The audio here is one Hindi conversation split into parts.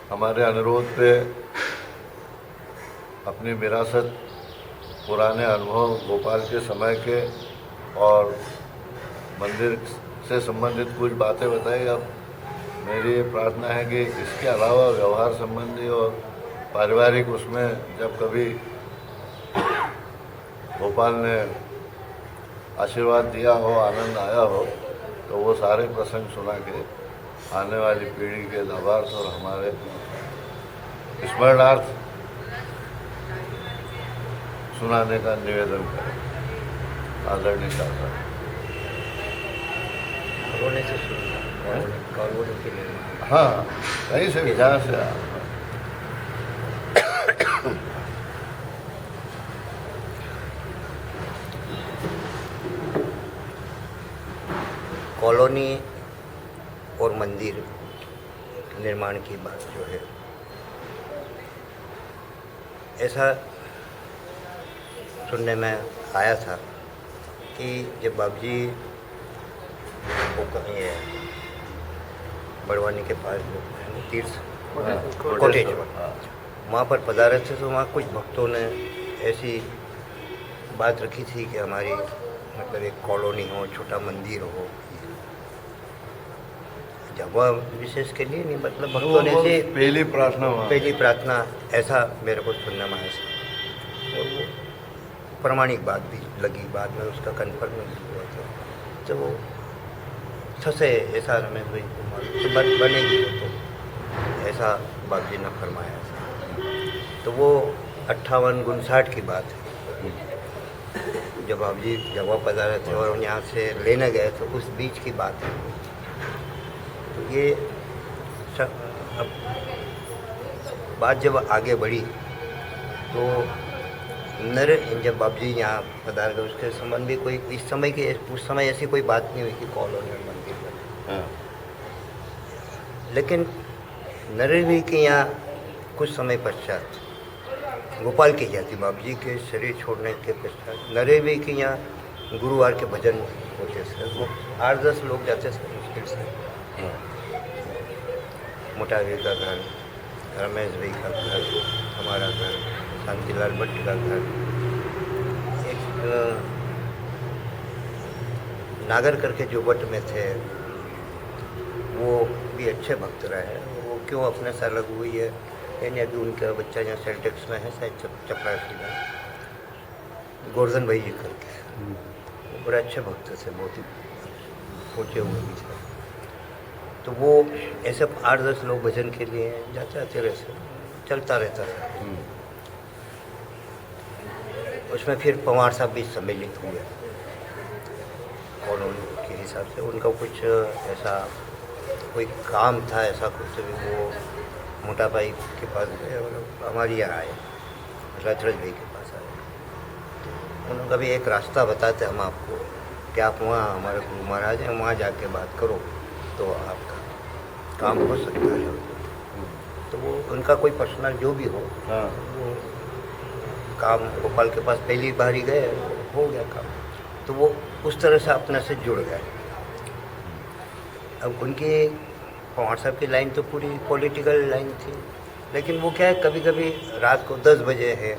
हमारे अनुरोध पे अपनी विरासत, पुराने अनुभव, भोपाल के समय के और मंदिर से संबंधित कुछ बातें बताई। अब मेरी ये प्रार्थना है कि इसके अलावा व्यवहार संबंधी और पारिवारिक उसमें जब कभी भोपाल ने आशीर्वाद दिया हो, आनंद आया हो, तो वो सारे प्रसंग सुना के आने वाली पीढ़ी के लाभार्थ और हमारे स्मरणार्थ सुनाने का निवेदन करें। आदरणीय शासन कॉलोनी से शुरू, कॉलोनी के लिए, हाँ, कहीं से भी जहाँ से कॉलोनी और मंदिर निर्माण की बात जो है, ऐसा सुनने में आया था कि जब बाबूजी वो कहीं है बड़वानी के पास जो तीर्थ कोटेज, वहाँ पर पधारे थे, तो वहाँ कुछ भक्तों ने ऐसी बात रखी थी कि हमारी मतलब एक कॉलोनी हो, छोटा मंदिर हो। जगह विशेष के लिए नहीं, मतलब भक्तों ने से पहली प्रार्थना ऐसा मेरे को सुनने में आया। और वो प्रामाणिक बात भी लगी, बाद में उसका कन्फर्म नहीं हुआ था। तो वो ससे ऐसा रमेश भाई तो बनेगी तो ऐसा बाबूजी ने फरमाया था। तो वो 58-59 की बात है, जब बाबूजी जगह पधारे थे और यहाँ से लेने गए तो उस बीच की बात है। तो ये अब बात जब आगे बढ़ी तो जब बाबूजी यहाँ पधार गए, उसके संबंध में कोई उस समय ऐसी कोई बात नहीं हुई कि कॉलोनी और मंदिर में। लेकिन नरेंद्र के यहाँ कुछ समय पश्चात गोपाल की जाती, बाबूजी के शरीर छोड़ने के पश्चात नरेंद्र के यहाँ गुरुवार के भजन होते थे। वो 8-10 लोग जाते थे मुश्किल से। मोटा भाई का घर, रमेश भाई का घर, हमारा घर, शांतिलाल भट्ट का घर, एक नागर करके जो भट्ट में थे वो भी अच्छे भक्त रहे। वो क्यों अपने से अलग हुई है यानी अभी उनका बच्चा यहाँ सेल्टेक्स में है, शायद चपरासी में, गोवर्धन भाई जी करके। वो बड़े अच्छे भक्त थे, बहुत ही पहुँचे हुए भी थे। तो वो ऐसे 8-10 लोग भजन के लिए जाते आते रहते, चलता रहता था। उसमें फिर पवार साहब भी सम्मिलित हुए कॉलोनी के हिसाब से। उनका कुछ ऐसा कोई काम था, ऐसा कुछ भी वो मोटा भाई के पास गए, हमारे यहाँ आए, रजरज भाई के पास आए। उन्होंने कभी एक रास्ता बताते हम आपको कि आप वहाँ हमारे गुरु महाराज हैं, वहाँ जाके बात करो तो आपका काम हो सकता है। तो वो उनका कोई पर्सनल जो भी हो, वो काम गोपाल के पास पहली बार ही गए, हो गया काम। तो वो उस तरह से अपने से जुड़ गए। अब उनकी पवार साहब की लाइन तो पूरी पॉलिटिकल लाइन थी, लेकिन वो क्या है, कभी कभी रात को 10 बजे है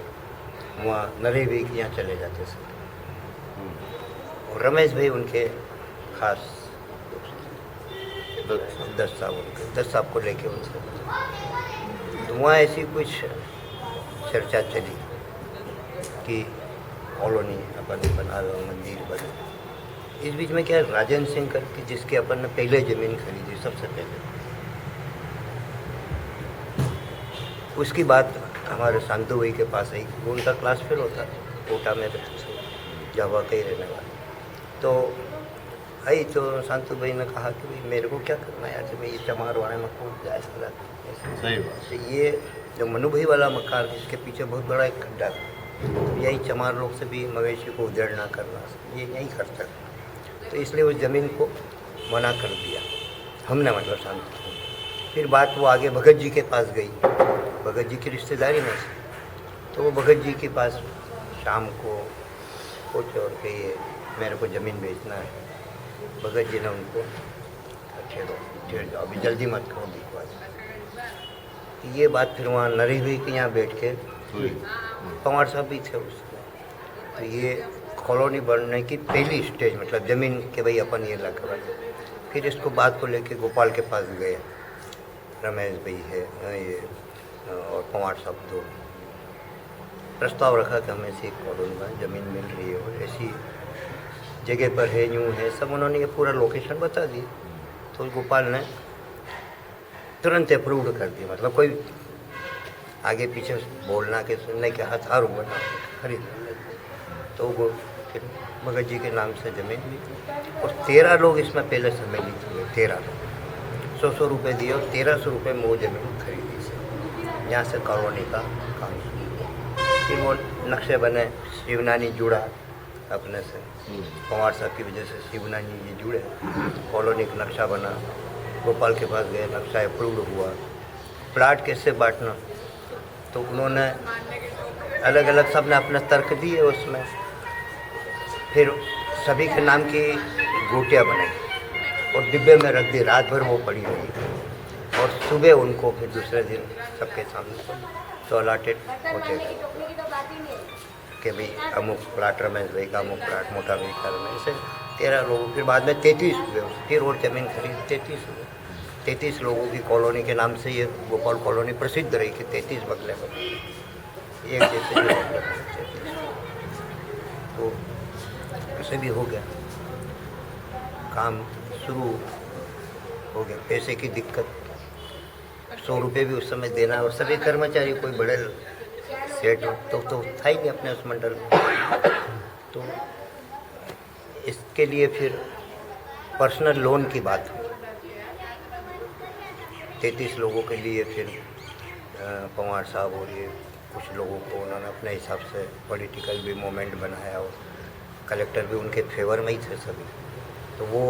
वहाँ नरेश भाई के यहाँ चले जाते थे। और रमेश भाई उनके खास दस साहब को लेके उनसे तो वहाँ ऐसी कुछ चर्चा चली कि कॉलोनी अपन बना लो, मंदिर बने। इस बीच में क्या है, राजेंद्र सिंह करके जिसके अपन ने पहले ज़मीन खरीदी सबसे पहले, उसकी बात हमारे शांतु भाई के पास आई। वो उनका क्लास फेल होता, कोटा में जावा का ही रहने वाला। तो आई तो शांतु भाई ने कहा कि भाई मेरे को क्या करना है यार, मैं ये चमार वाले में कौन जाए सकता। सही बात। तो ये जो मनु भाई वाला मकान, इसके पीछे बहुत बड़ा एक खड्डा था, तो यही चमार लोग से भी मवेशी को उधेड़ना करना, ये यही करता। तो इसलिए उस ज़मीन को मना कर दिया हमने, मतलब शांति। फिर बात वो आगे भगत जी के पास गई, भगत जी की रिश्तेदारी में से। तो वो भगत जी के पास शाम को पहुँचे और कहिए मेरे को ज़मीन बेचना है। भगत जी ने उनको ठहरो, ठहर जाओ, अभी जल्दी मत करो, दिखवा। ये बात फिर वहाँ नरी भाई के यहाँ बैठ के पवार साहब भी थे उसमें। तो ये कॉलोनी बनने की पहली स्टेज, मतलब ज़मीन के भाई अपन ये लगा। फिर इसको बात को लेके गोपाल के पास गए, रमेश भाई है ये और पवार साहब, तो प्रस्ताव रखा कि हमें से कॉलोनी में ज़मीन मिल रही है और ऐसी जगह पर है, यूँ है, सब उन्होंने ये पूरा लोकेशन बता दी। तो गोपाल ने तुरंत अप्रूव कर दिया, मतलब कोई आगे पीछे बोलना के सुनने के हथारू बना खरीद। तो वो फिर भगत जी के नाम से ज़मीन ली और 13 लोग इसमें पहले सम्मिलित हुए। 13 लोग 100 रुपये दिए और 1300 रुपये में वो ज़मीन खरीदी से। यहाँ से कॉलोनी का काम शुरू हुआ। फिर वो नक्शे बने, शिवनानी जुड़ा अपने से, पवार साहब की वजह से शिवनानी जी जुड़े, कॉलोनी का नक्शा बना। गोपाल के पास गए, नक्शा अप्रूव्ड हुआ। प्लाट कैसे बांटना, तो उन्होंने अलग अलग सबने अपना तर्क दिए उसमें। फिर सभी के नाम की गोटियाँ बनाई और डिब्बे में रख दी, रात भर वो पड़ी रही और सुबह उनको फिर दूसरे दिन सबके सामने तो अलाटेड होते गए कि भाई अमुक प्लाट रमेश भाई का, अमुक प्लाट मोटा भाई का, ऐसे 13 लोग। फिर बाद में 33 हुए, फिर और ज़मीन खरीद 33 हुए। 33 लोगों की कॉलोनी के नाम से ये गोपाल कॉलोनी प्रसिद्ध रही कि 33 बंगले बने, एक जैसे बंगले बने 33। तो ऐसे भी हो गया, काम शुरू हो गया। पैसे की दिक्कत, 100 रुपये भी उस समय देना, और सभी कर्मचारी कोई बड़े सेठ तो था ही नहीं अपने उस मंडल में। तो इसके लिए फिर पर्सनल लोन की बात हुई। 33 लोगों के लिए फिर पवार साहब और ये कुछ लोगों को उन्होंने अपने हिसाब से पॉलिटिकल भी मोमेंट बनाया और कलेक्टर भी उनके फेवर में ही थे सभी। तो वो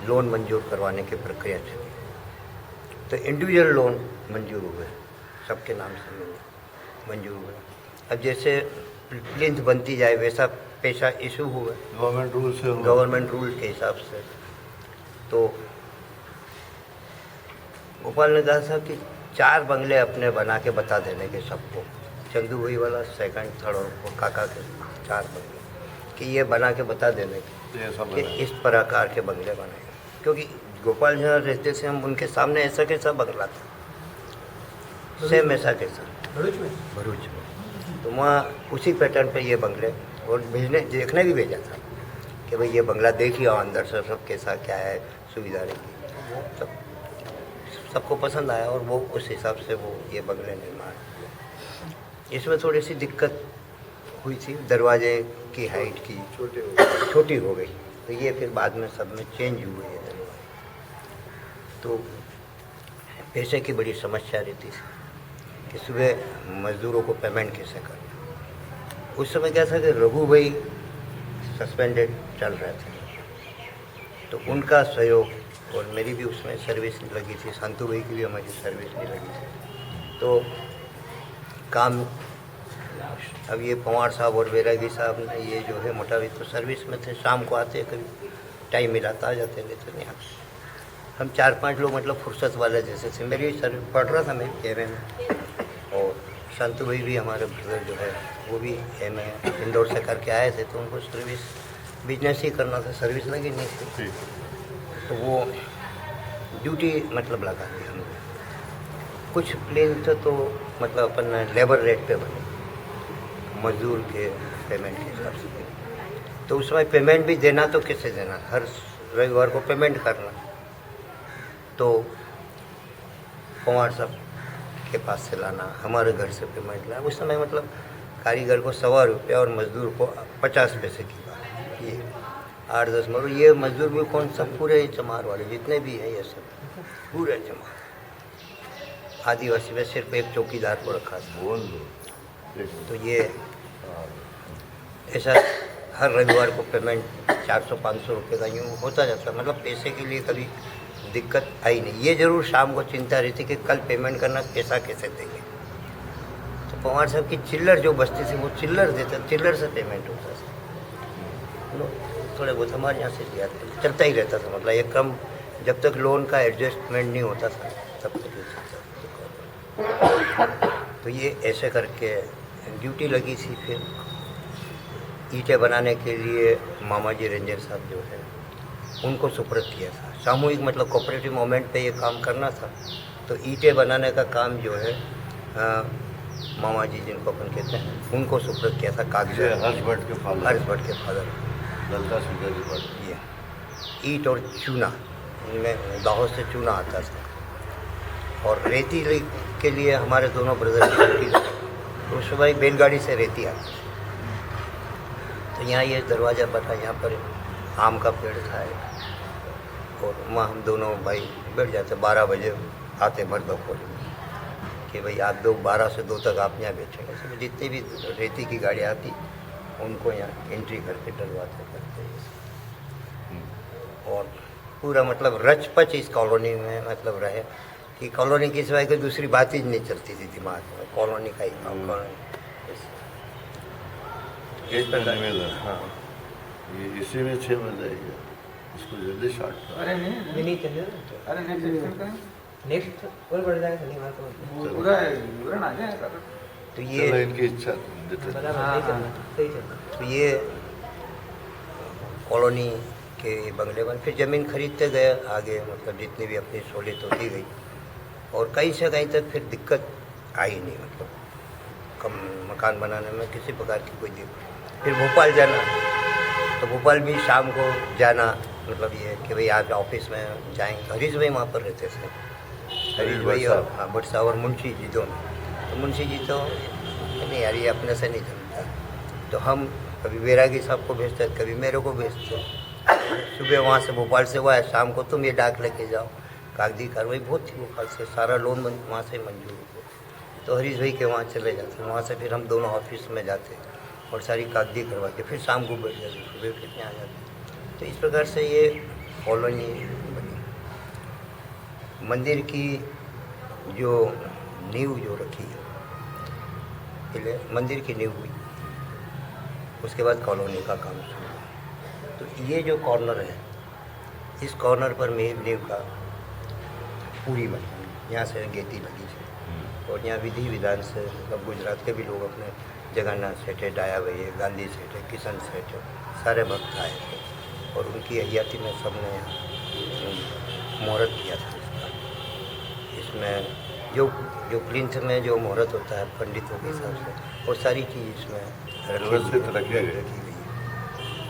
लोन मंजूर करवाने की प्रक्रिया चली। तो इंडिविजुअल लोन मंजूर हुए, सबके नाम से मंजूर हुए। अब जैसे प्लिंथ बनती जाए वैसा पैसा इशू हुआ गवर्नमेंट रूल के हिसाब से। तो गोपाल ने कहा था कि 4 बंगले अपने बना के बता देने के सबको, चंदू भाई वाला सेकंड, थर्ड और काका के 4 बंगले, कि ये बना के बता देने के कि इस प्रकार के बंगले बनाए। क्योंकि गोपाल जहाँ रहते थे हम, उनके सामने ऐसा कैसा बंगला था, सेम ऐसा कैसा भरूच में। तो वहाँ उसी पैटर्न पे ये बंगले, और देखने भी भेजा था कि भाई ये बंगला देखिए अंदर से सब कैसा क्या है, सुविधा रहेगी। वो सबको पसंद आया और वो उस हिसाब से वो ये बंगले निर्माण। इसमें थोड़ी सी दिक्कत हुई थी, दरवाजे की हाइट की छोटी हो गई। तो ये फिर बाद में सब में चेंज हुए ये दरवाजे। तो पैसे की बड़ी समस्या रहती थी कि सुबह मज़दूरों को पेमेंट कैसे करना। उस समय क्या था कि रघु भाई सस्पेंडेड चल रहे थे, तो उनका सहयोग, और मेरी भी उसमें सर्विस लगी थी, शांतु भाई की भी हमारी सर्विस नहीं लगी थी। तो काम अब ये पवार साहब और बैरागी साहब ने ये जो है मोटा भाई तो सर्विस में थे, शाम को आते, कभी टाइम मिला तो आ जाते, नहीं तो नहीं आते। हम 4-5 लोग मतलब फुर्सत वाले जैसे थे। मेरी सर्विस पढ़ रहा था मैं एमए में, और शांतु भाई भी हमारे ब्रदर जो है वो भी एमए इंदौर से करके आए थे। तो उनको सर्विस बिजनेस ही करना था, सर्विस लगी नहीं थी। तो वो ड्यूटी मतलब लगा दी हमने। कुछ प्लेन थे तो मतलब अपन लेबर रेट पे बने, मजदूर के पेमेंट के हिसाब से। तो उसमें पेमेंट भी देना तो कैसे देना, हर रविवार को पेमेंट करना। तो पवार साहब के पास से लाना, हमारे घर से पेमेंट लाना। उस समय मतलब कारीगर को 1.25 रुपया और मजदूर को 50 पैसे की बात। ये 8-10 मजदूर, ये मजदूर भी कौन सब पूरे चमार वाले जितने भी हैं ये सब पूरे चमार। आदिवासी में सिर्फ एक चौकीदार को रखा था। तो ये ऐसा हर रविवार को पेमेंट 400-500 रुपये का यूँ होता जाता। मतलब पैसे के लिए कभी दिक्कत आई नहीं। ये ज़रूर शाम को चिंता रहती कि कल पेमेंट करना, पैसा कैसे देंगे। तो पवार साहब की चिल्लर जो बचती थी वो चिल्लर देते, चिल्लर से पेमेंट होता था। थोड़े बहुत हमारे यहाँ से दिया चलता ही रहता था। मतलब एक कम जब तक लोन का एडजस्टमेंट नहीं होता था तब तक ये चलता था। तो ये ऐसे करके ड्यूटी लगी थी। फिर ईंटें बनाने के लिए मामा जी रेंजर साहब जो है उनको सुपुर्द किया था। सामूहिक मतलब कोऑपरेटिव मूवमेंट पे ये काम करना था। तो ईंटें बनाने का काम जो है मामा जी जिनको अपन कहते हैं उनको सुपुर्द किया था। कागज हर्ष भट्ट के फादर ललिता सुंदर जी भट्ट। ये ईंट और चूना, इनमें दाहोद से चूना आता था। और रेती के लिए हमारे दोनों ब्रदर की तो उस समय बैलगाड़ी से रेती आती थी। तो यहाँ ये दरवाज़ा बना, यहाँ पर आम का पेड़ था और वहाँ हम दोनों भाई बैठ जाते। 12 बजे आते मर्द बपोर में कि भाई आप लोग 12 से 2 तक आप यहाँ बैठेंगे। सब जितनी भी रेती की गाड़ी आती उनको यहाँ एंट्री करके डलवाते करते। और पूरा मतलब रच पच इस कॉलोनी में मतलब रहे कि कॉलोनी के सिवाय कोई दूसरी बात ही नहीं चलती थी दिमाग में। कॉलोनी का ही काम, कॉलोनी। हाँ, ये इसी में 6 बज जाएगा, इसको जल्दी शॉर्ट करो। अरे नहीं चलिए, अरे नेक्स्ट और बढ़ जाएगा। नहीं बात तो पूरा आ जाएगा। तो ये इनकी इच्छा तो ये कॉलोनी के बंगले बन, फिर ज़मीन खरीदते गए आगे, मतलब जितनी भी अपनी सहूलियत होती गई। और कहीं से कहीं तक फिर दिक्कत आई नहीं, मतलब कम मकान बनाने में किसी प्रकार की कोई दिक्कत। फिर भोपाल जाना, तो भोपाल भी शाम को जाना, मतलब ये कि भाई आज ऑफिस में जाएंगे। तो हरीश भाई वहाँ पर रहते थे, हरीश भाई और हाँ भट्ट साहब और मुंशी जी दोनों। तो मुंशी जी तो नहीं यार ये अपने से नहीं जमता, तो हम कभी बैरागी साहब को भेजते, कभी मेरे को भेजते। सुबह वहाँ से भोपाल से हुआ है, शाम को तुम ये डाक लेके जाओ। कागजी कार्रवाई बहुत थी भोपाल से, सारा लोन वहाँ से मंजूर हुआ। तो हरीश भाई के वहाँ चले जाते, वहाँ से फिर हम दोनों ऑफिस में जाते और सारी कागजी करवा के फिर शाम को बैठ जाते, सुबह फिर यहाँ जाते। तो इस प्रकार से ये कॉलोनी बनी। मंदिर की जो नींव जो रखी है, पहले मंदिर की नींव हुई, उसके बाद कॉलोनी का काम शुरू हुआ। तो ये जो कॉर्नर है, इस कॉर्नर पर नींव का पूरी बनी, यहाँ से गेटी लगी थी। और यहाँ विधि विधान से मतलब गुजरात के भी लोग अपने जगन्नाथ सेठ है, डाया भैया, गांधी सेठ है, किशन सेठ है, सारे भक्त आए थे। और उनकी हयाती में सबने मुहूर्त किया था इसका। इसमें जो प्लिंथ में जो मुहूर्त होता है पंडितों के हिसाब से, वो सारी चीज़ इसमें रखी गई।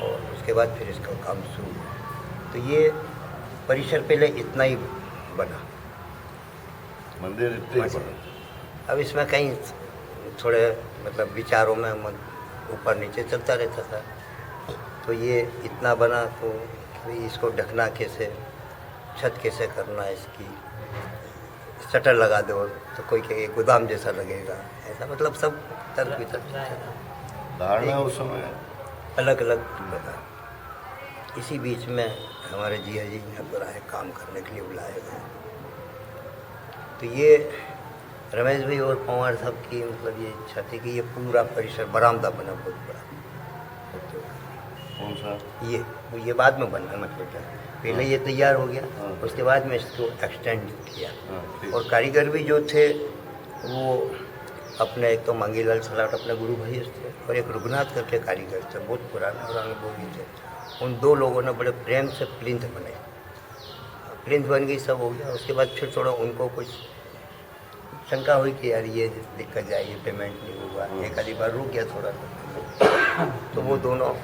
और उसके बाद फिर इसका काम शुरू हुआ। तो ये परिसर पहले इतना ही बना, मंदिर इतना ही बना। अब इसमें कहीं थोड़े मतलब विचारों में ऊपर नीचे चलता रहता था। तो ये इतना बना, तो इसको ढकना कैसे, छत कैसे करना, इसकी शटर लगा दो तो कोई कहे गोदाम जैसा लगेगा, ऐसा मतलब सब तर्क वितर्क धारणा उस समय अलग अलग बता। इसी बीच में हमारे जिया जी यहाँ पर आए, काम करने के लिए बुलाए गए। तो ये रमेश भाई और पवार साहब की मतलब ये इच्छा थी कि ये पूरा परिसर बरामदा बना बहुत बड़ा। कौन सा? ये बाद में बना, मतलब क्या पहले ये तैयार हो गया, उसके बाद में इसको एक्सटेंड किया। और कारीगर भी जो थे वो अपने, एक तो मंगीलाल सलाट अपने गुरु भाई थे, और एक रघुनाथ करके कारीगर थे, बहुत पुराने और अनुभवी थे। उन 2 लोगों ने बड़े प्रेम से प्लिंथ बनाई। प्लिंथ बन गई, सब हो गया। उसके बाद फिर थोड़ा उनको कुछ शंका हुई कि यार ये दिक्कत जाए, ये पेमेंट नहीं हुआ, एक आधी बार रुक गया थोड़ा सा, तो वो दोनों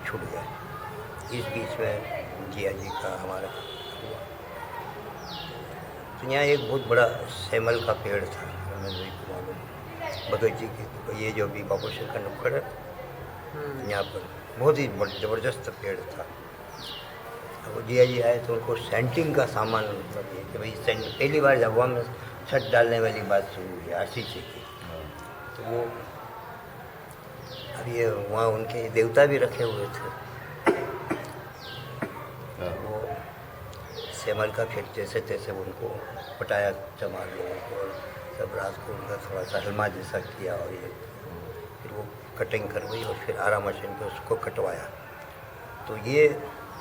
छूट गए। इस बीच में जिया जी का हमारा हुआ। तो यहाँ एक बहुत बड़ा सेमल का पेड़ था, रमेश भाई को मालूम, भगत जी की। ये जो भी बाबू शेर का नुक्कड़ है, यहाँ पर बहुत ही ज़बरदस्त पेड़ था। तो जिया जी आए तो उनको सेंटिंग का सामान, मतलब ये कि भाई पहली बार जब में छत डालने वाली बात शुरू हुई आरसीसी की। तो वो अब ये वहाँ उनके देवता भी रखे हुए थे। वो सेमल का फिर जैसे तैसे उनको पटाया चमार लोगों को, और सब रात को उनका थोड़ा सा हलमा जैसा किया, और ये फिर वो कटिंग करवाई और फिर आरा मशीन पे उसको कटवाया। तो ये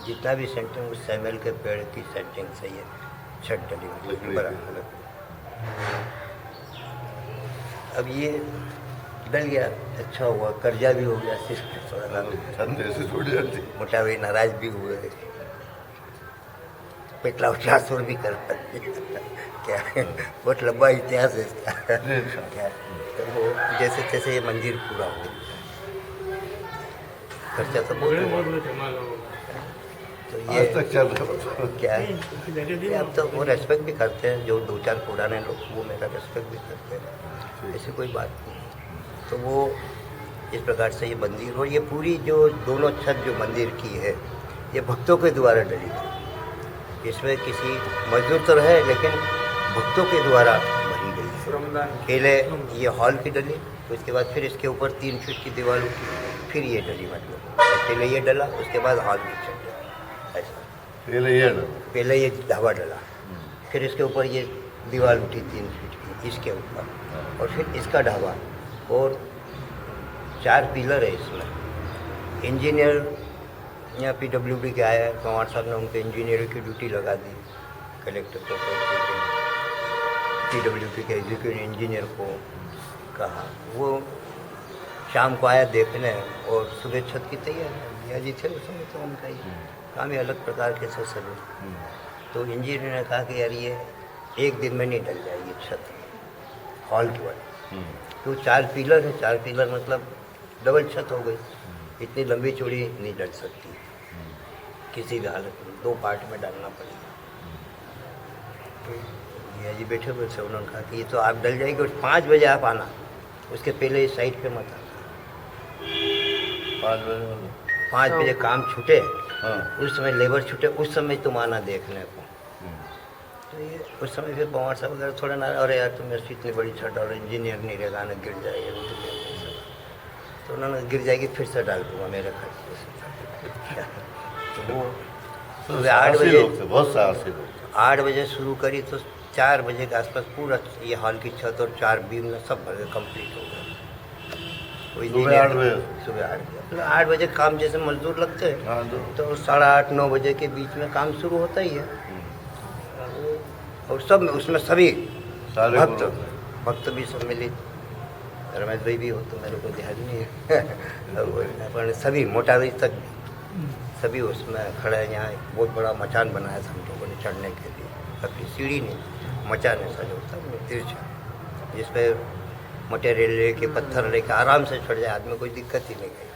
जितना भी सेंटिंग उस सेमल के पेड़ की सेंटिंग से ये छत डली, मतलब बराबर। अब ये डल गया, अच्छा हुआ, कर्जा भी हो गया, सिर्फ थोड़ा ऐसे थोड़ी जाती। मोटा भाई नाराज भी हुए, पेटला उठासुर भी कर पाते क्या है, बहुत लंबा इतिहास है इसका। क्या तो वो जैसे तैसे ये मंदिर पूरा हो, खर्चा तो बहुत हुआ। तो ये आज तक चल रहा क्या है, ये अब तो वो रेस्पेक्ट भी करते हैं, जो 2-4 पुराने लोग वो मेरा रेस्पेक्ट भी करते हैं, ऐसी कोई बात नहीं। तो वो इस प्रकार से ये मंदिर, और ये पूरी जो दोनों छत जो मंदिर की है ये भक्तों के द्वारा डली है। इसमें किसी मजदूर तो रहे, लेकिन भक्तों के द्वारा भरी गई है। पहले ये हॉल की डली, तो उसके बाद फिर इसके ऊपर 3 फीट की दीवार उठी, फिर ये डली, मतलब पहले ये डला, उसके बाद हॉल की छत डली, ऐसा। पहले ये ढाबा डला, फिर इसके ऊपर ये दीवार उठी 3 फीट की इसके ऊपर, और फिर इसका ढाबा, और 4 पिलर है इसमें। इंजीनियर यहाँ PWD के आया, पवार साहब ने उनको इंजीनियर की ड्यूटी लगा दी, कलेक्टर को, PWD के एग्जीक्यूटिव इंजीनियर को कहा, वो शाम को आया देखने, और सुबह छत की तैयारी, भैया जी थे उस समय, तो उनका ही काम ही अलग प्रकार के थे सभी। तो इंजीनियर ने कहा कि यार ये 1 दिन में नहीं डल जाएगी छत, हॉल की वाली, तो 4 पिलर है, 4 पिलर मतलब डबल छत हो गई, इतनी लंबी चौड़ी नहीं डल सकती किसी भी हालत में, 2 पार्ट में डालना पड़ेगा। तो भैया जी बैठे हुए थे, उन्होंने कहा कि ये तो आप डल जाएगी, और 5 बजे आप आना, उसके पहले इस साइड पे मत आना। 5 बजे काम छूटे, उस समय लेबर छूटे, उस समय तुम आना देखने को। तो ये उस समय फिर पवार साहब वगैरह थोड़ा ना, अरे यार तुम ऐसी इतनी बड़ी छत और इंजीनियर नहीं रहेगा ना, गिर जाएगी, तो उन्होंने गिर जाएगी फिर से डाल दूँगा मेरे खर्च से। तो वो सुबह 8 बजे, बहुत साहसी लोग 8 बजे शुरू करी, तो 4 बजे के आसपास पूरा ये हॉल की छत और 4 बीम में सब भर कंप्लीट हो गया। सुबह 8 बजे, सुबह 8 बजे, मतलब 8 बजे काम जैसे मजदूर लगते हैं, तो 8:30-9 बजे के बीच में काम शुरू होता ही है। और सब उसमें सभी भक्त भी सम्मिलित, रमेश भाई भी हो तो मेरे को ध्यान नहीं है पर सभी मोटा भाई तक सभी उसमें खड़े हैं। यहाँ एक बहुत बड़ा मचान बनाया था हम लोगों ने चढ़ने के लिए, अपनी सीढ़ी नहीं, मचान ऐसा जो होता है तिरछा, जिस पर मोटे रेलवे के पत्थर लेकर आराम से चढ़ जाए आदमी, कोई दिक्कत ही नहीं गई।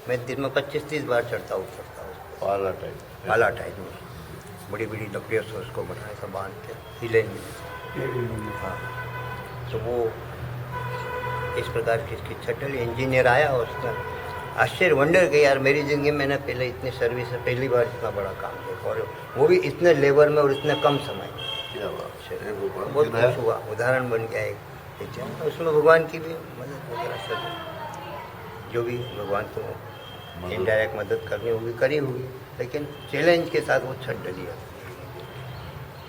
मैं दिन में 25-30 बार चढ़ता उतरता हूँ, पाला टाइप में बड़ी बड़ी लकड़ियों से उसको बनाया था, बांध के हिले नहीं। हाँ, तो वो इस प्रकार की इसकी छटल इंजीनियर आया, और उसने आश्चर्य वंडर के यार मेरी ज़िंदगी में मैंने पहले इतनी सर्विस है, पहली बार इतना बड़ा काम देखा, और वो भी इतने लेबर में और इतने कम समय में। बहुत खुश हुआ, उदाहरण बन गया एक। उसमें भगवान की भी मदद वगैरह सब, जो भी भगवान को इनडायरेक्ट मदद करनी होगी करी होगी, लेकिन चैलेंज के साथ वो छत डली है।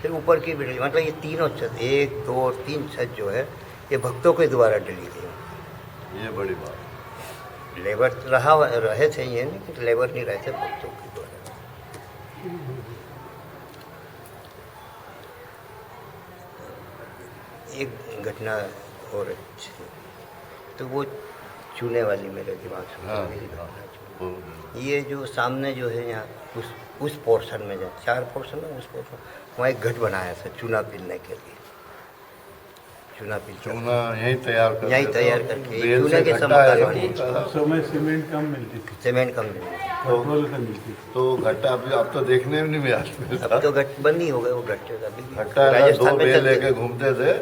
फिर ऊपर की भी डली, मतलब ये तीनों छत, 1, 2 और 3 छत जो है ये भक्तों के द्वारा डली थी। ये बड़ी बात। लेबर रहे थे, ये नहीं कि लेबर नहीं रहे थे, भक्तों के द्वारा। एक घटना और अच्छी, तो वो चूने वाली मेरे दिमाग से, ये जो सामने जो है यहाँ उस पोर्शन में जाए, 4 पोर्शन में, उस पोर्शन वहाँ एक घट बनाया था चूना पीलने के लिए। चूना यहीं तैयार करके चूने के समय सीमेंट कम मिलती थी, सीमेंट कम मिलती थी, तो घट्टा अभी अब तो देखने में नहीं मिला। अब तो घट बंद ही हो गए वो घट्टे का। घट्टा 2 बेल लेके घूमते थे,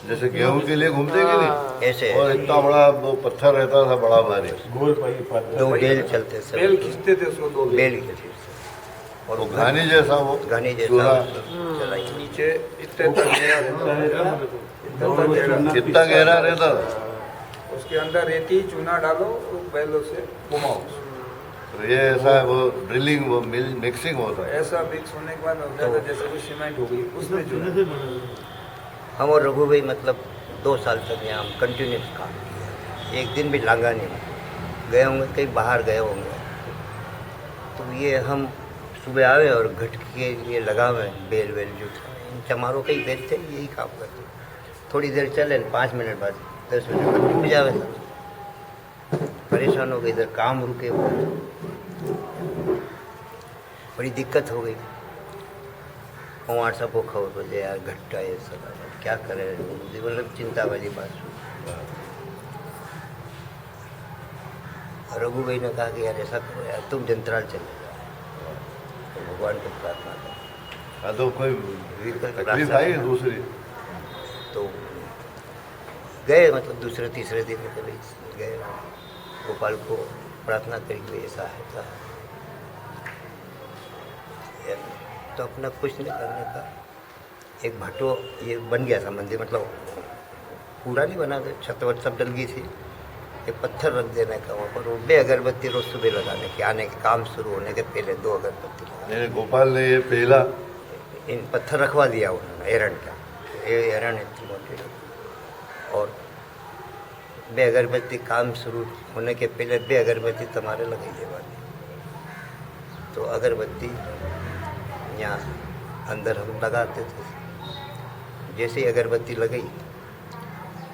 जैसे गेहूं के लिए घूमते कि नहीं ऐसे, और इतना बड़ा वो पत्थर रहता था, बड़ा भारी, गोल पाई 2 बेल चलते थे, बेल खींचते थे उसको, 2 बेल खींचते, और वो घानी जैसा चलाई नीचे कितना गहरा रहता था, उसके अंदर रेती चूना डालो, बैलों से घुमाओ। तो ये ऐसा है, वो ड्रिलिंग, वो मिक्सिंग होता है, ऐसा मिक्स होने के बाद हो जाता है जैसे कोई सीमेंट हो गई उसमें चूना। हम और रघु भाई मतलब 2 साल तक यहाँ हम कंटिन्यूस काम किया, एक दिन भी लांगा नहीं गए होंगे, कहीं बाहर गए होंगे। तो ये हम सुबह आए और घट के लिए लगा हुए बेल जो था, चमारों के ही बेल थे, यही काम करते। थोड़ी देर चले, 5 मिनट बाद 10 बजे टूट जावे सब, परेशान हो गए, इधर काम रुके हुए, बड़ी दिक्कत हो गई। कुमार साहब को खबर पड़ यार घटता है सब, क्या करें, मतलब चिंता वाली बात। रघु भाई ने कहा कि यार ऐसा करो यार, तुम जंतराल चले जाओ, तो भगवान को प्रार्थना करो। हाँ, तो कोई व्हीकल का तकलीफ रास्ता आई था। दूसरी? तो गए, मतलब दूसरे तीसरे दिन में कभी गए, गोपाल को प्रार्थना करी हुई ऐसा है था। तो अपना कुछ नहीं करने का, एक भट्टो ये बन गया था मंदिर, मतलब पूरा नहीं बना था, छत वत सब डल गई थी, एक पत्थर रख देने का वहाँ पर, वो 2 अगरबत्ती रोज सुबह लगाने के, आने के काम शुरू होने के पहले 2 अगरबत्ती लगाने। गोपाल ने ये पहला इन पत्थर रखवा दिया उन्होंने एरन का, ये एरन इतनी मोटी, और 2 अगरबत्ती काम शुरू होने के पहले 2 अगरबत्ती तुम्हारे लगाई देवानी। तो अगरबत्ती यहाँ अंदर हम लगाते थे, जैसे ही अगरबत्ती लगाई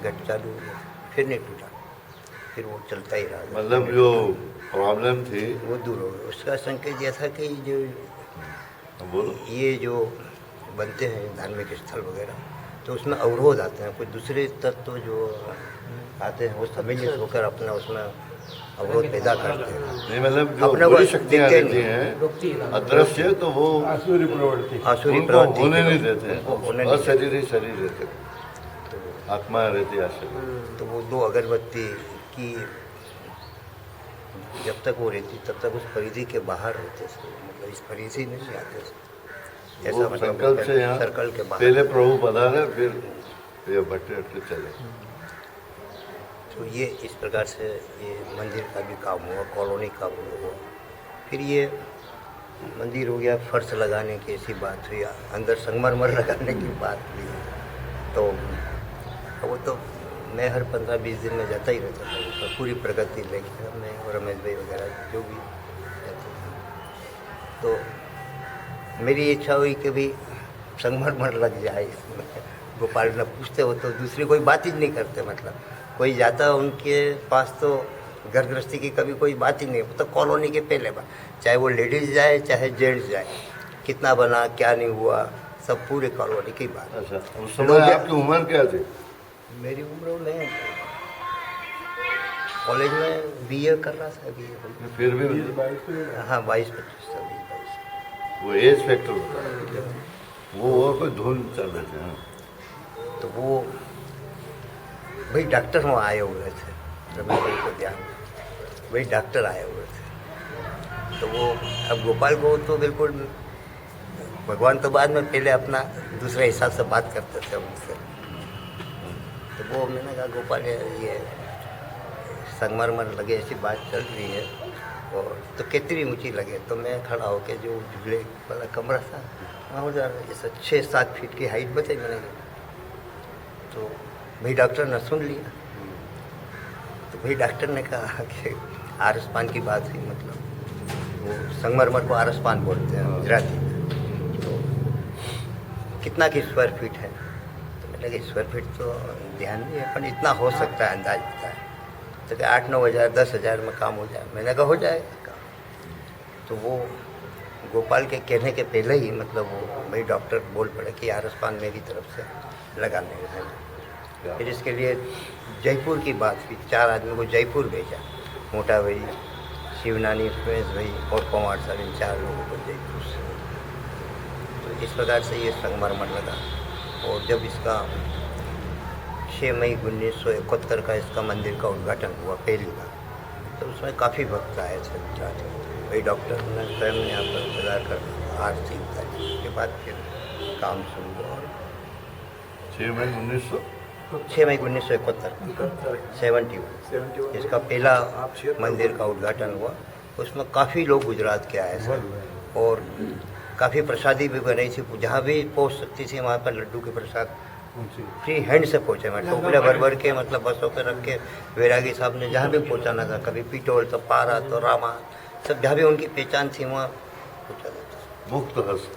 घट चालू हो गया, फिर नहीं टूटा, फिर वो चलता ही रहा। मतलब जो प्रॉब्लम थी वो दूर हो गया। उसका संकेत यह था कि जो बोलो, ये जो बनते हैं धार्मिक स्थल वगैरह, तो उसमें अवरोध आते हैं, कुछ दूसरे तत्व जो आते हैं वो सम्मिलित होकर अपना उसमें अवरोध पैदा करते हैं। नहीं मतलब जो अपने को बुरी शक्तियाँ दिखते रहती नहीं। हैं अदृश्य, तो वो आसुरी प्रवृत्ति, आसुरी उनको प्रवृत्ति होने के नहीं लोग- देते उनको होने हैं, नहीं अशरीरी शरीर रहते, देते। आत्मा रहती आशरीर। तो वो 2 अगरबत्ती की जब तक वो रहती तब तक उस परिधि के बाहर रहते थे, मतलब इस परिधि में नहीं आते थे। वो संकल्प से यहाँ सर्कल के बाहर। पहले प्रभु पधारे, फिर ये भट्टे अट्टे चले। तो ये इस प्रकार से ये मंदिर का भी काम हुआ, कॉलोनी का भी हुआ। फिर ये मंदिर हो गया, फर्श लगाने की ऐसी बात हुई, अंदर संगमरमर लगाने की बात हुई। तो वो तो मैं हर 15-20 दिन में जाता ही रहता था, तो पूरी प्रगति लेके मैं और रमेश भाई वगैरह जो भी जाते थे। तो मेरी इच्छा हुई कि भी संगमरमर लग जाए इसमें। गोपाल ने पूछते हो तो दूसरी कोई बात ही नहीं करते, मतलब कोई जाता उनके पास तो घर गृहस्थी की कभी कोई बात ही नहीं, तो कॉलोनी के पहले बात, चाहे वो लेडीज़ जाए चाहे जेंट्स जाए, कितना बना क्या नहीं हुआ, सब पूरे कॉलोनी की बात। अच्छा, उस समय आपकी उम्र क्या थी? मेरी उम्र में कॉलेज में BA कर रहा था, BA। फिर भी हाँ 22-25 साल, 22। वो एज फैक्टर होता है, वो और कोई धुन चल रहे थे। हाँ। तो वो भाई डॉक्टर वहाँ आए हुए थे, रमेश भाई को ध्यान, भाई डॉक्टर आए हुए थे। तो वो अब गोपाल को तो बिल्कुल भगवान तो बाद में, पहले अपना दूसरे हिसाब से बात करते थे उनसे। तो वो मैंने कहा गोपाल ये संगमरमर लगे ऐसी बात चल रही है, और तो कितनी ऊंची लगे? तो मैं खड़ा होकर जो झूले वाला कमरा था वहाँ हो जा रहा, ऐसा 6-7 फीट की हाइट बताई मैंने। तो भाई डॉक्टर ने सुन लिया। तो भाई डॉक्टर ने कहा कि आरसपान की बात हुई, मतलब वो संगमरमर को आरसपान बोलते हैं गुजराती में। तो कितना की स्क्वायर फीट है? तो मैंने कहा स्क्वायर फीट तो ध्यान नहीं है, पर इतना हो सकता है, अंदाज होता है। तो क्या 8-9 हज़ार 10 हज़ार में काम हो जाए? मैंने कहा हो जाएगा काम। तो वो गोपाल के कहने के पहले ही, मतलब वो भाई डॉक्टर बोल पड़े कि आरसपान मेरी तरफ से लगाने हैं। फिर इसके लिए जयपुर की बात हुई, 4 आदमी को जयपुर भेजा, मोटा भाई, शिवनानी, सुमेश भाई और कुमार साहब, इन 4 लोगों को जयपुर से। तो इस प्रकार से ये संगमरमर लगा। और जब इसका 6 मई 1971 का इसका मंदिर का उद्घाटन हुआ पहली बार, तो उसमें काफ़ी भक्त आए थे गुजरात। भाई डॉक्टर ने स्वयं यहाँ पर बुलाकर आरती उतारी, उसके बाद फिर काम शुरू हुआ। 6 मई 1971 71 इसका पहला मंदिर का उद्घाटन हुआ। उसमें काफ़ी लोग गुजरात के आए थे, और काफ़ी प्रसादी भी बनी थी, जहाँ भी पहुँच सकती थी वहाँ पर लड्डू के प्रसाद फ्री हैंड से पहुँचे। मैं टोकरे भर के, मतलब बसों पे रख के, वैरागी साहब ने जहाँ भी पहुँचाना था, कभी पीटोल तो पारा तो रामा, सब जहाँ भी उनकी पहचान थी वहाँ पहुँचा देता मुक्त हस्त।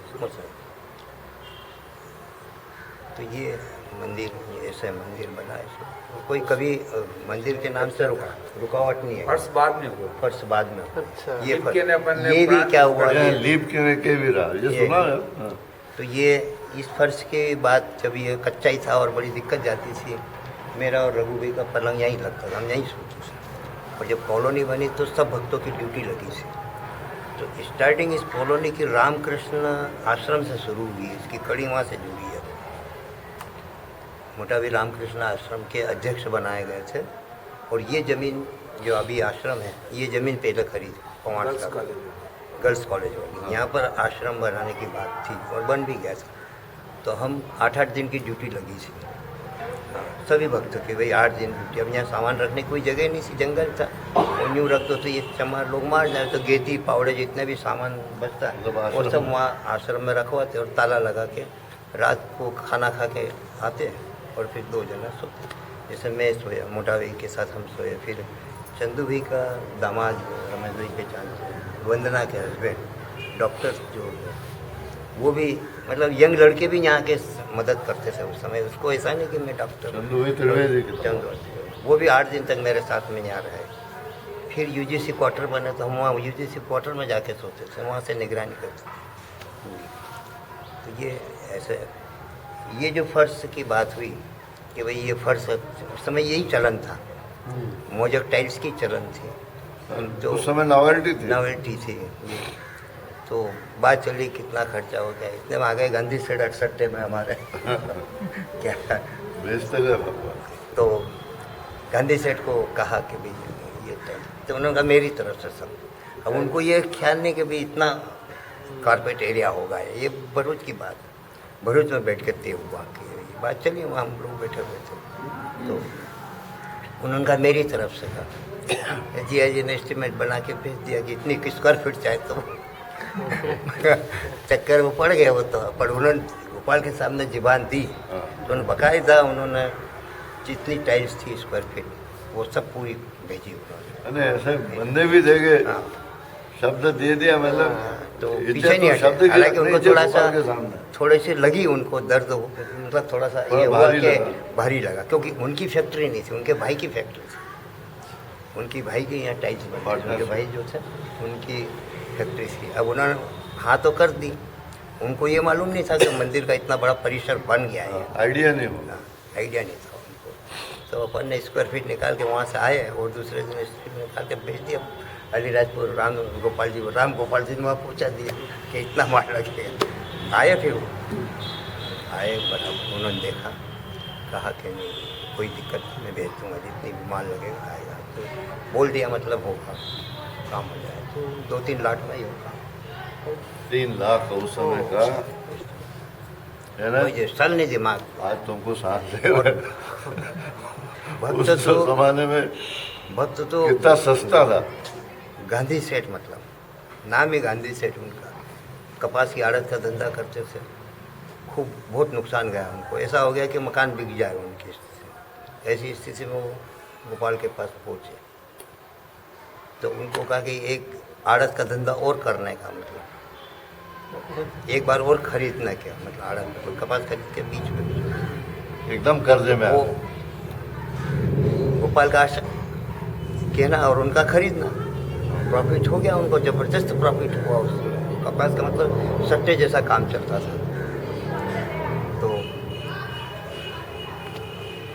तो ये मंदिर ऐसे मंदिर बना है, कोई कभी मंदिर के नाम से रुकावट नहीं है। फर्श बाद में हुआ। फर्श बाद में। अच्छा। ये लीप के ने अपन ने ये भी प्राण- क्या हुआ ये ये लीप के भी रहा, ये ये- सुना है? हाँ। तो ये इस फर्श के बाद जब ये कच्चा ही था और बड़ी दिक्कत जाती थी, मेरा और रघु भाई का पलंग यहीं लगता था, हम यहीं सोते थे। और जब कॉलोनी बनी तो सब भक्तों की ड्यूटी लगी थी। तो स्टार्टिंग इस कॉलोनी की रामकृष्ण आश्रम से शुरू हुई, इसकी कड़ी वहाँ से जुड़ी है। मोटावी रामकृष्ण आश्रम के अध्यक्ष बनाए गए थे, और ये ज़मीन जो अभी आश्रम है, ये ज़मीन पहले खरीद 5 girls lakh college. Girls college होगी, यहाँ पर आश्रम बनाने की बात थी और बन भी गया था। तो हम 8-8 दिन की ड्यूटी लगी थी, हाँ, सभी भक्तों की, भाई 8 दिन ड्यूटी। अब यहाँ सामान रखने की कोई जगह नहीं थी, जंगल था, और यूँ रख दो तो ये चमार लोग मार जाए। तो गेती पावड़े जितने भी सामान बचता है मतलब वो आश्रम सब में। वहाँ आश्रम में रखवाते और ताला लगा के रात को खाना खा के आते और फिर 2 जना सोते। जैसे मैं सोया, मोटा भाई के साथ हम सोए, फिर चंदू भाई का दामाद रमेश भाई के चांद, वंदना के हस्बैंड डॉक्टर जो है, वो भी मतलब यंग लड़के भी यहाँ के मदद करते थे उस समय। उसको ऐसा नहीं कि मैं डॉक्टर हूँ। चंदू भाई त्रिवेदी के चंदू, वो भी 8 दिन तक मेरे साथ में यहाँ रहे। फिर यूजीसी क्वार्टर बने तो हम वहाँ यूजीसी क्वार्टर में जाके सोते थे, वहाँ से निगरानी करते थे। तो ये ऐसे, ये जो फर्श की बात हुई कि भाई ये फर्श, उस समय यही चलन था, मोजक टाइल्स की चलन थी, तो उस समय नॉवेल्टी थी। नॉवेल्टी थी ये। तो बात चली कितना खर्चा हो गया, इतने में आ गए गांधी सेठ 68 में हमारे क्या। बेचते गए बाबा। तो गांधी सेठ को कहा कि भाई ये तो उन्होंने कहा मेरी तरफ से सब। अब उनको ये ख्याल नहीं कि भाई इतना कारपेट एरिया होगा, ये भरूच की बात है। भरूच में बैठ के तय हुआ कि ये बात चली, वहाँ हम लोग बैठे हुए थे। तो उन्होंने कहा मेरी तरफ से कहा, जी ने एस्टिमेट बना के भेज दिया कि इतनी स्क्वायर फीट चाहे तो चक्कर वो पड़ गया वो तो। पर उन्होंने गोपाल के सामने जुबान दी तो उन्होंने बाकायदा उन्होंने जितनी टाइल्स थी स्क्वायर फीट वो सब पूरी भेजी उन्होंने। अरे ऐसे बंदे भी देखे, हाँ। शब्द दे दिया, मतलब तो इज्जत पीछे नहीं शब्द हटे। की हालांकि उनको इज्जत थोड़ा गोपाल के सा सामने। थोड़ी सी लगी उनको दर्द, मतलब थोड़ा सा थोड़ा ये हुआ भारी कि लगा। भारी लगा, क्योंकि उनकी फैक्ट्री नहीं थी, उनके भाई की फैक्ट्री थी। उनकी भाई के यहाँ टाइल्स बनती थी, उनके भाई जो थे उनकी फैक्ट्री थी। अब उन्होंने हाँ तो कर दी, उनको ये मालूम नहीं था कि मंदिर का इतना बड़ा परिसर बन गया है, आइडिया नहीं होगा। आइडिया नहीं था उनको। तो अपन ने स्क्वायर फीट निकाल के वहाँ से आए और दूसरे दिन स्ट्रीट निकाल के भेज दिया अलीराजपुर। राम गोपाल जी ने वहाँ पहुँचा दिया कि इतना माल लगेगा। आए फिर वो आए, बराबर उन्होंने देखा, कहा कि नहीं कोई दिक्कत नहीं, मैं भेज दूँगा, जितनी भी माल लगेगा आएगा। तो बोल दिया मतलब होगा, काम हो जाए। तो 2-3 लाख में ही होगा। 3 लाख उस समय का है ना। मुझे सल नहीं दिमाग। आज तुमको सांस ले रहा है। भक्त उस तो जमाने में भक्त तो कितना सस्ता था। गांधी सेठ, मतलब नाम ही गांधी सेठ उनका। कपास की आड़त का धंधा करते थे, खूब बहुत नुकसान गया उनको। ऐसा हो गया कि मकान बिक जाए उनकी स्थिति। ऐसी स्थिति में वो गोपाल के पास पहुँचे तो उनको कहा कि एक आड़त का धंधा और करने का, मतलब एक बार और खरीदना, क्या मतलब आड़त मतलब कपास खरीद के बीच में एकदम कर्जे में आ वो गए। गोपाल का कहना और उनका खरीदना, प्रॉफिट हो गया उनको, ज़बरदस्त प्रॉफिट हुआ उसमें। कपास का मतलब सट्टे जैसा काम चलता था।